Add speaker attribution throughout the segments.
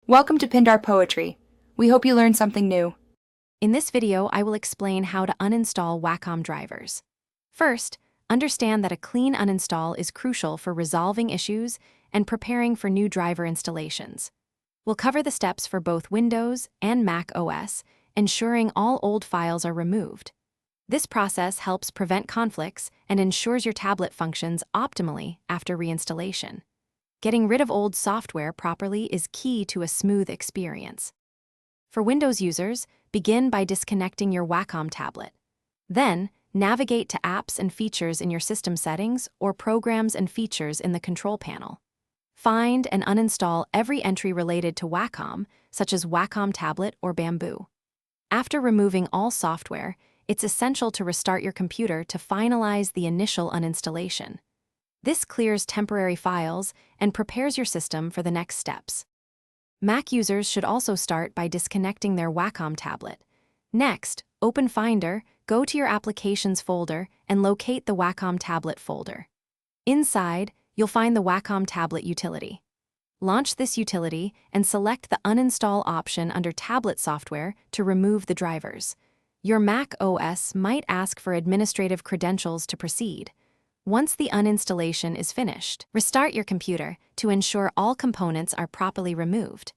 Speaker 1: Welcome to Pindar Poetry. We hope you learned something new.
Speaker 2: In this video, I will explain how to uninstall Wacom drivers. First, understand that a clean uninstall is crucial for resolving issues and preparing for new driver installations. We'll cover the steps for both Windows and Mac OS, ensuring all old files are removed. This process helps prevent conflicts and ensures your tablet functions optimally after reinstallation. Getting rid of old software properly is key to a smooth experience. For Windows users, begin by disconnecting your Wacom tablet. Then, navigate to Apps and Features in your system settings or Programs and Features in the control panel. Find and uninstall every entry related to Wacom, such as Wacom Tablet or Bamboo. After removing all software, it's essential to restart your computer to finalize the initial uninstallation. This clears temporary files and prepares your system for the next steps. Mac users should also start by disconnecting their Wacom tablet. Next, open Finder, go to your Applications folder, and locate the Wacom tablet folder. Inside, you'll find the Wacom tablet utility. Launch this utility and select the Uninstall option under Tablet Software to remove the drivers. Your Mac OS might ask for administrative credentials to proceed. Once the uninstallation is finished, restart your computer to ensure all components are properly removed.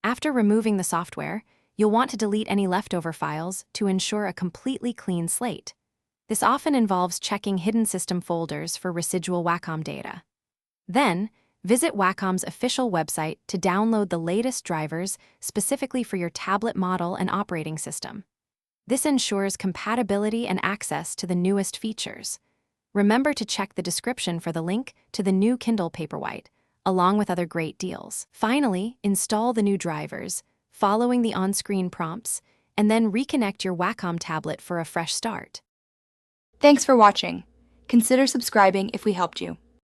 Speaker 2: After removing the software, you'll want to delete any leftover files to ensure a completely clean slate. This often involves checking hidden system folders for residual Wacom data. Then, visit Wacom's official website to download the latest drivers specifically for your tablet model and operating system. This ensures compatibility and access to the newest features. Remember to check the description for the link to the new Kindle Paperwhite, along with other great deals. Finally, install the new drivers, following the on-screen prompts, and then reconnect your Wacom tablet for a fresh start.
Speaker 1: Thanks for watching. Consider subscribing if we helped you.